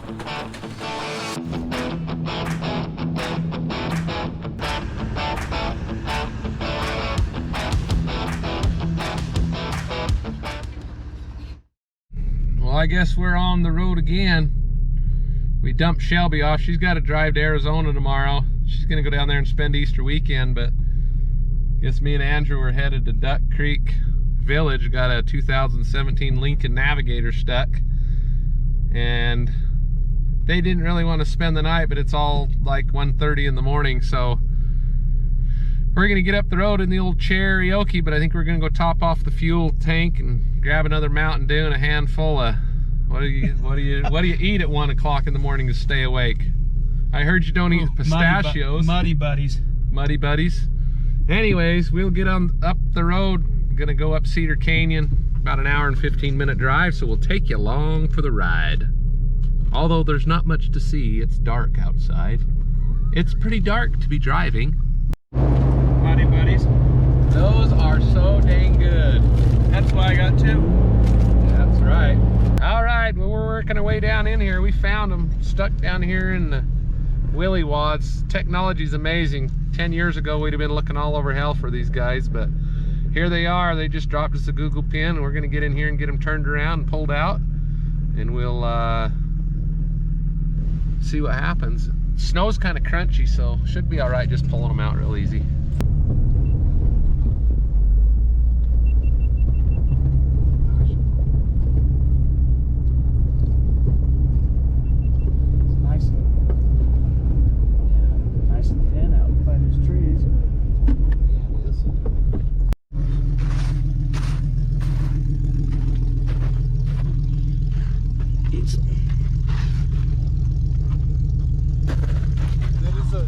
Well, I guess we're on the road again. We dumped Shelby off. She's got to drive to Arizona tomorrow. She's gonna go down there and spend Easter weekend, but I guess me and Andrew were headed to Duck Creek Village. Got a 2017 Lincoln Navigator stuck, and they didn't really want to spend the night, but it's all like 1:30 in the morning, so we're gonna get up the road in the old Cherokee, but I think we're gonna go top off the fuel tank and grab another Mountain Dew and a handful of what do you eat at 1 o'clock in the morning to stay awake? I heard you don't eat pistachios. Muddy Buddies. Muddy Buddies. Anyways, we'll get on up the road. I'm gonna go up Cedar Canyon, about an hour and 15-minute drive, so we'll take you along for the ride. Although there's not much to see, it's dark outside. It's pretty dark to be driving. Muddy Buddies. Those are so dang good. That's why I got 2. That's right. All right, well, we're working our way down in here. We found them stuck down here in the willy wads. Technology's amazing. 10 years ago, we'd have been looking all over hell for these guys, but here they are. They just dropped us a Google pin, and we're gonna get in here and get them turned around and pulled out, and we'll see what happens. Snow's kind of crunchy, so should be all right just pulling them out real easy.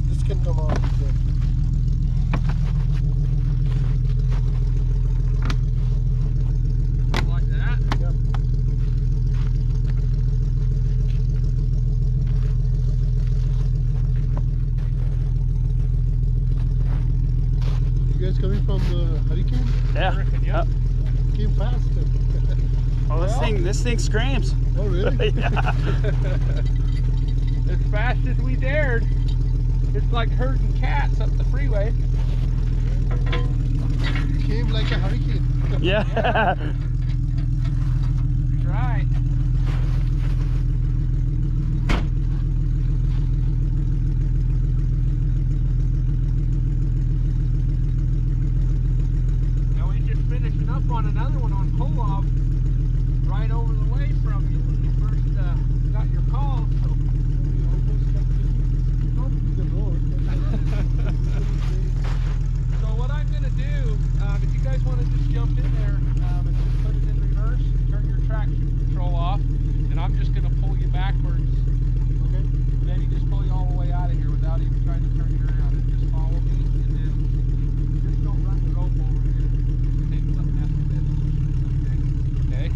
This can come off. Like that? Yep. You guys coming from the hurricane? Yeah. Yep. Came fast. Oh, this thing screams. Oh, really? Yeah. As fast as we dared. It's like herding cats up the freeway. Came like a hurricane. Yeah. That's right. Now we just finishing up on another one on Kolob, right over the way from you when you first got your call. So. So what I'm going to do, if you guys want to just jump in there and just put it in reverse, turn your traction control off, and I'm just going to pull you backwards. Okay. And then you just pull you all the way out of here without even trying to turn you around. And just follow me, and then just don't run the rope over here. Just take something mess with it. Okay? Okay?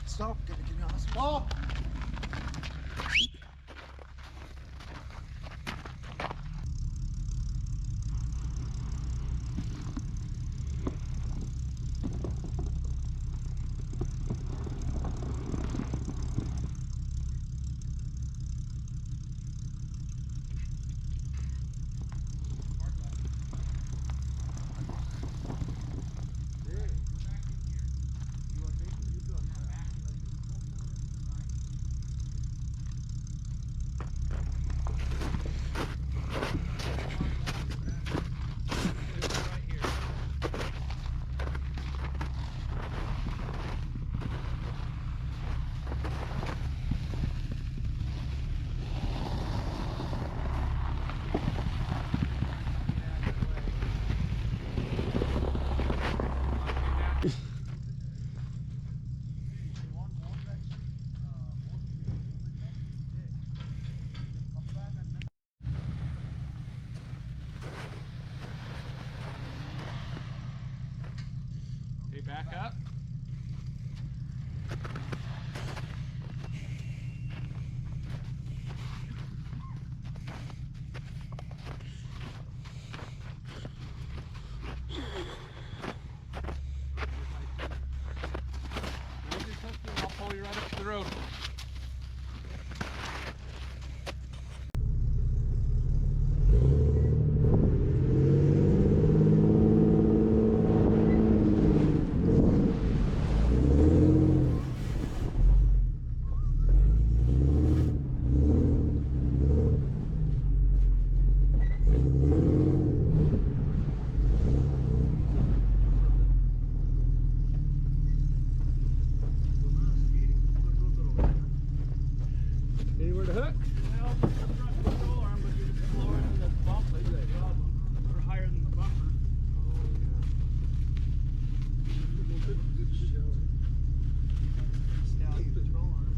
Stop. Can you stop? Back up. I'll pull you right up to the road. Anywhere to hook? Well, the front control arm would be lower than the bumper, is the problem, or higher than the bumper. Down the control arm.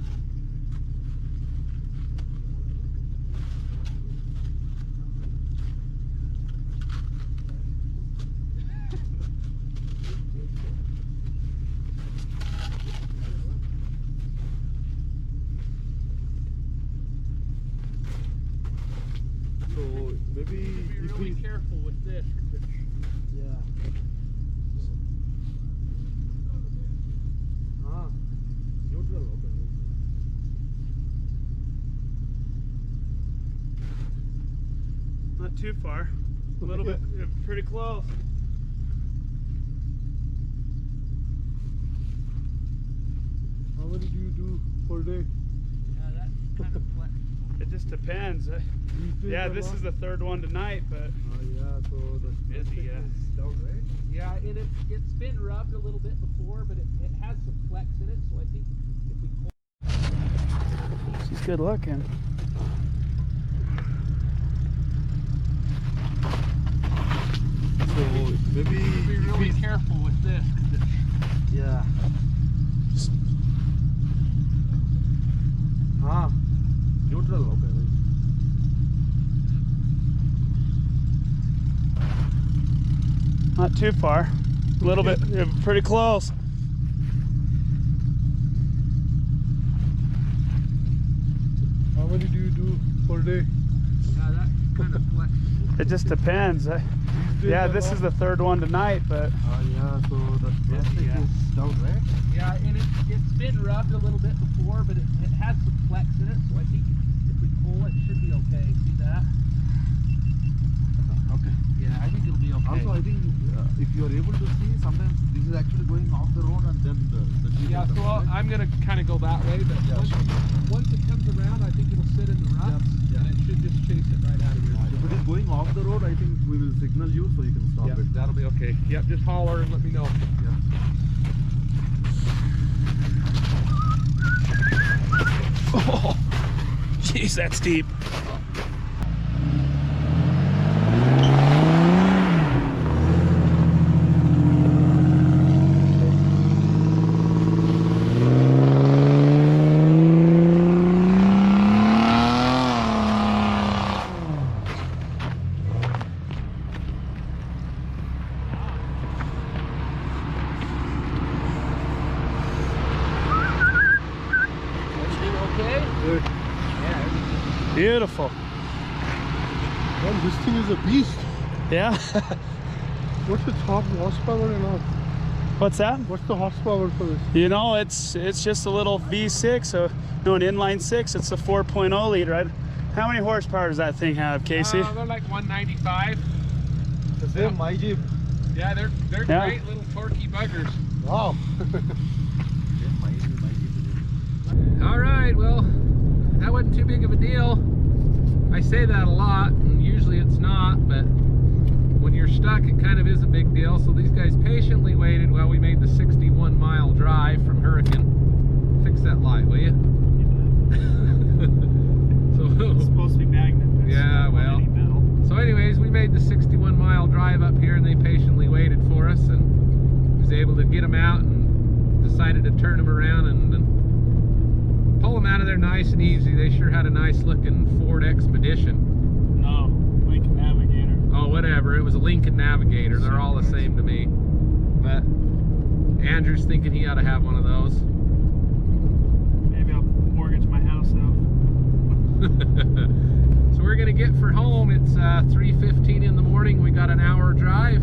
So maybe Be if really we careful with this. yeah. Ah, neutral. Okay. Not too far. A little bit, pretty close. How many do you do per day? Yeah, that's kind of flexible. It just depends. These days Yeah, or this not? is the third one tonight, but Yeah, so the Busy, yeah. is down, right? Yeah, and it's been rubbed a little bit before, but it has some flex in it, so I think if we pull. she's good looking. So maybe Be if really we careful with this. yeah. Ah, neutral. Okay. Not too far. A little bit, pretty close. How many do you do per day? Yeah, that's kind of flexible. It just depends. These days Yeah, or this not? is the third one tonight, but Yeah, so the plastic yeah. is down, right? Yeah, and it's been rubbed a little bit before, but it has some flex in it, so I think if we pull it, should be okay. See that? Okay. Yeah, I think it'll be okay. Also, I think if you are able to see, sometimes this is actually going off the road and then the Yeah, so I'm gonna kind of go that way, but Yeah. once it comes around, I think it'll sit in the rut, Yeah. and it should just chase it right out of your If it is going off the road, I think we will signal you so you can stop Yep, it. that'll be okay. Yep, just holler and let me know. Yeah. oh, jeez, that's deep. Okay? Good. Yeah. Beautiful. Man, this thing is a beast. Yeah. What's the top horsepower and all? What's that? What's the horsepower for this? You know, it's just a little V6, so no, an inline six. It's a 4.0 liter. How many horsepower does that thing have, Casey? They're like 195. The same my Jeep. Yeah, they're Yeah. great little torquey buggers. Wow. All right, well, that wasn't too big of a deal. I say that a lot, and usually it's not, but when you're stuck, it kind of is a big deal. So these guys patiently waited while we made the 61-mile drive from Hurricane. Fix that light, will you? It's supposed to be magnet. Yeah, well. So anyways, we made the 61-mile drive up here, and they patiently waited for us, and was able to get them out and decided to turn them around and pull them out of there nice and easy. They sure had a nice looking Ford Expedition. No, Lincoln Navigator. Oh, whatever. It was a Lincoln Navigator. They're all the same to me. But Andrew's thinking he ought to have one of those. Maybe I'll mortgage my house out. So we're gonna get for home. It's 3:15 in the morning. We got an hour drive.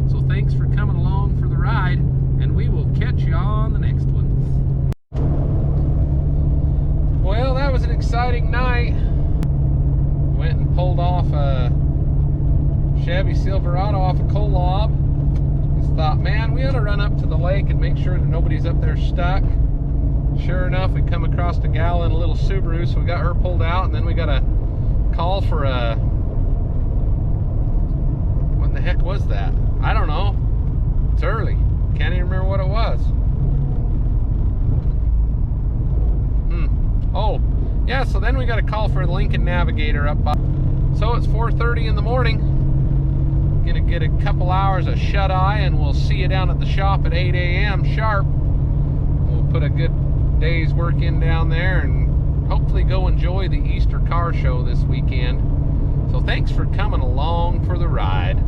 So thanks for coming along for the ride, and we will catch you on the next one. Well, that was an exciting night. Went and pulled off a Chevy Silverado off of Kolob. Just thought, man, we ought to run up to the lake and make sure that nobody's up there stuck. Sure enough, we come across a gal in a little Subaru, so we got her pulled out, and then we got a call for a... What the heck was that? I don't know. It's early. Can't even remember what it was. Oh, yeah, so then we got a call for a Lincoln Navigator up by. So it's 4:30 in the morning. Gonna get a couple hours of shut-eye, and we'll see you down at the shop at 8 a.m. sharp. We'll put a good day's work in down there and hopefully go enjoy the Easter car show this weekend. So thanks for coming along for the ride.